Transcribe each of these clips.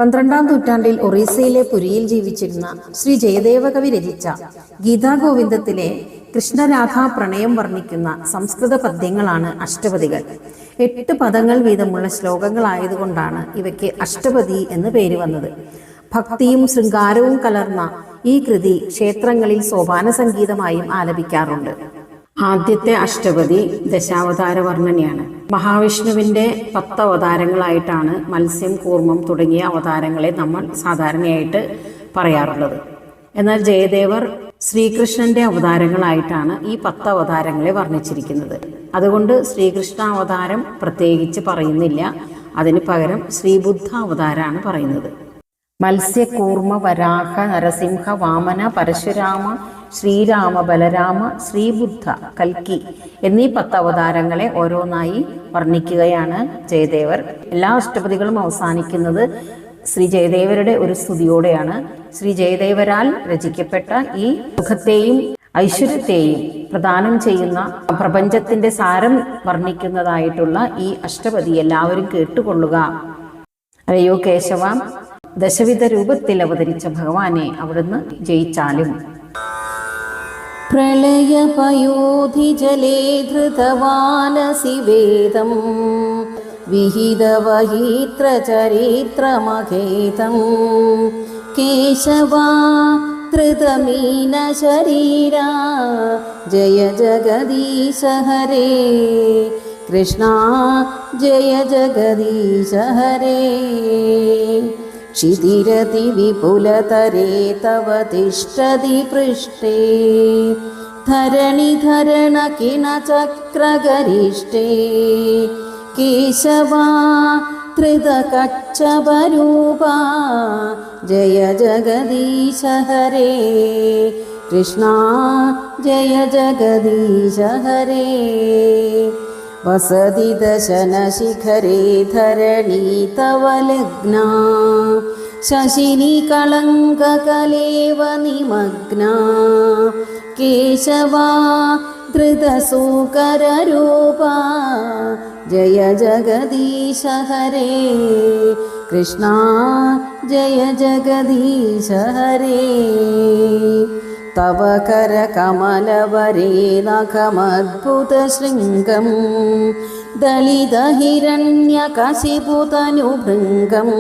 12-ാം നൂറ്റാണ്ടിൽ ഒറീസയിലെ പുരിയിൽ ജീവിച്ചിരുന്ന ശ്രീ ജയദേവ കവി രചിച്ച ഗീതാഗോവിന്ദത്തിലെ കൃഷ്ണരാധാ പ്രണയം വർണ്ണിക്കുന്ന സംസ്കൃത പദ്യങ്ങളാണ് അഷ്ടപദികൾ. 8 പദങ്ങൾ വീതമുള്ള ശ്ലോകങ്ങളായതുകൊണ്ടാണ് ഇവയ്ക്ക് അഷ്ടപതി എന്ന് പേര് വന്നത്. ഭക്തിയും ശൃംഗാരവും കലർന്ന ഈ കൃതി ക്ഷേത്രങ്ങളിൽ സോപാന സംഗീതമായും ആലപിക്കാറുണ്ട്. ആദ്യത്തെ അഷ്ടപതി ദശാവതാര വർണ്ണനയാണ്. മഹാവിഷ്ണുവിൻ്റെ 10 അവതാരങ്ങളായിട്ടാണ് മത്സ്യം, കൂർമ്മം തുടങ്ങിയ അവതാരങ്ങളെ നമ്മൾ സാധാരണയായിട്ട് പറയാറുള്ളത്. എന്നാൽ ജയദേവർ ശ്രീകൃഷ്ണന്റെ അവതാരങ്ങളായിട്ടാണ് ഈ 10 അവതാരങ്ങളെ വർണ്ണിച്ചിരിക്കുന്നത്. അതുകൊണ്ട് ശ്രീകൃഷ്ണ അവതാരം പ്രത്യേകിച്ച് പറയുന്നില്ല, അതിന് പകരം ശ്രീബുദ്ധ അവതാരമാണ് പറയുന്നത്. മത്സ്യ, കൂർമ്മ, വരാഹ, നരസിംഹ, വാമന, പരശുരാമ, ശ്രീരാമ, ബലരാമ, ശ്രീബുദ്ധ, കൽക്കി എന്നീ 10 അവതാരങ്ങളെ ഓരോന്നായി വർണ്ണിക്കുകയാണ് ജയദേവർ. എല്ലാ അഷ്ടപദികളും അവസാനിക്കുന്നത് ശ്രീ ജയദേവരുടെ ഒരു സ്തുതിയോടെയാണ്. ശ്രീ ജയദേവരാൽ രചിക്കപ്പെട്ട ഈ സുഖത്തെയും ഐശ്വര്യത്തെയും പ്രദാനം ചെയ്യുന്ന പ്രപഞ്ചത്തിന്റെ സാരം വർണ്ണിക്കുന്നതായിട്ടുള്ള ഈ അഷ്ടപതി എല്ലാവരും കേട്ടുകൊള്ളുക. അല്ലയോ കേശവ, ദശവിധ രൂപത്തിൽ അവതരിച്ച ഭഗവാനെ അവിടുന്ന് ജയിച്ചാലും. പ്രളയപയോധി ജലേ ധൃതവാനസി വേദം വിഹിതവഹീത്ര ചരിത്രമഖേദം കേശവാ ധൃതമീന ശരീരാ ജയ ജഗദീശ ഹരേ കൃഷ്ണ ജയ ജഗദീശ ഹരേ ക്ഷിതിരതി വിപുലതരേ തവ തിഷ്ഠതി പൃഷ്ഠേ ധരണിധരണ കിണചക്രഗരിഷ്ഠേ കേശവാ ധൃതകച്ഛപരൂപാ ജയ ജഗദീശ ഹരേ കൃഷ്ണ ജയ ജഗദീശ ഹരേ വസതി ദശനശിഖരേ ധരണി തവ ലഗ്നാ ശശിനി കളങ്കകലേവ നിമഗ്നാ കേശവാ ധൃതസൂകരരൂപാ ജയ ജഗദീശ ഹരേ കൃഷ്ണ ജയ ജഗദീശ ഹരേ തവ കരകമലവരേ നഖമദ്ഭുതശൃംഗം ദളിതഹിരണ്യകശിപുതനുഭൃംഗം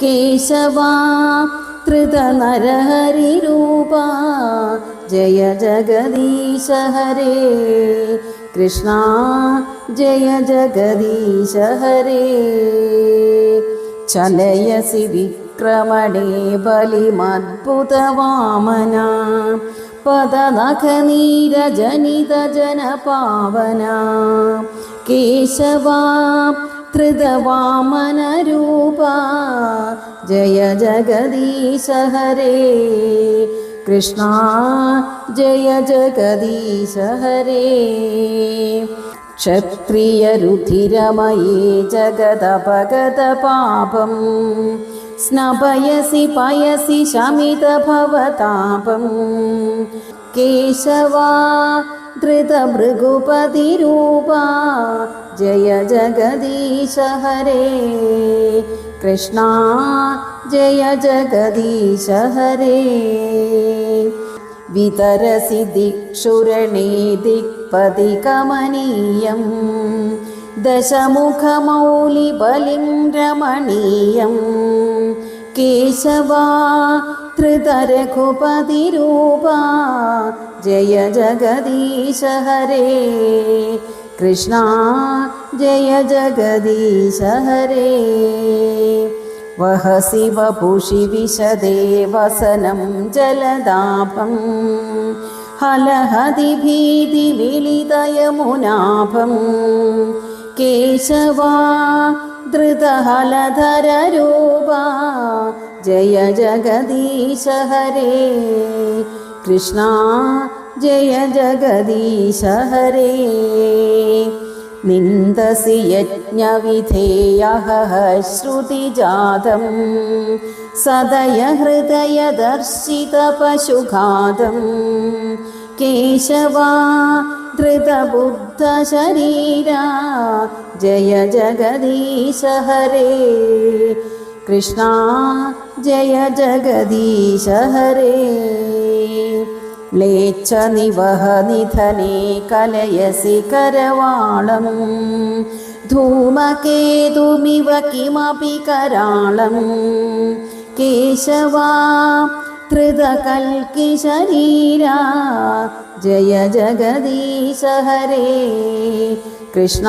കേശവാ ധൃതനരഹരിരൂപാ ജയ ജഗദീശ ഹരേ കൃഷ്ണ ജയ ജഗദീശ ഹരേ ചലയസി വിക്രമണേ ബലിമദ്ഭുതവാമന പദനഖനീരജനിത ജനപാവന കേശവാ ധൃതവാമനരൂപാ ജയ ജഗദീശ ഹരേ കൃഷ്ണ ജയ ജഗദീശ ഹരേ ക്ഷത്രിയരുധിരമയേ ജഗദപഗത പാപം സ്നപയസി പയസി ശമിതഭവതാപം കേശവാ ധൃതഭൃഗുപതിരൂപാ ജയ ജഗദീശ ഹരേ കൃഷ്ണ ജയ ജഗദീശ ഹരേ വിതരസി ദിക്ഷുരണേ ദിക്പതി കമനീയം ദശമുഖമൗലിബലിം രമണീയം കേശവാ ധൃതരഘുപതിരൂപാ ജയ ജഗദീശ ഹരേ കൃഷ്ണ ജയ ജഗദീശ ഹരേ വഹസി വപുഷി വിശദേ വസനം ജലദാഭം ഹലഹതി ഭീതി വിളിതയമുനാഭം കേശവാ ധൃതഹലധരരൂപാ ജയ ജഗദീശ ഹരേ കൃഷ്ണ ജയ ജഗദീശ ഹരേ നിന്ദസി യജ്ഞവിധേയഃ ശ്രുതിജാതം സദയ ഹൃദയദർശിത പശുഘാതം കേശവാ ധൃതബുദ്ധശരീരാ ജയ ജഗദീശ ഹരേ കൃഷ്ണ ജയ ജഗദീശ ഹരേ. മ്ലേച്ഛ നിവഹ നിധനേ കലയസി കരവാളം ധൂമകേതുമിവ കിമപി കരാളം കേശവാ ധൃതകൽക്കി ശരീരാ ജയ ജഗദീശ ഹരേ. കൃഷ്ണ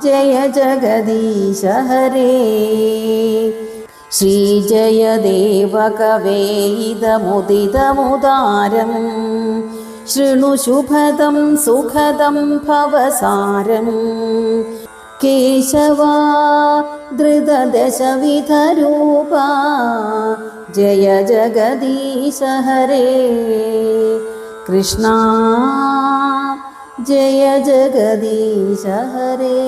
ജയ ജഗദീശ ഹരേ. ശ്രീജയദേവ കവേ ഇദമുദിതമുദാരം ശൃണു ശുഭദം സുഖദം ഭവസാരം കേശവാ ധൃതദശവിധരൂപാ ജയ ജഗദീശ ഹരേ. കൃഷ്ണ ജയ ജഗദീശ ഹരേ.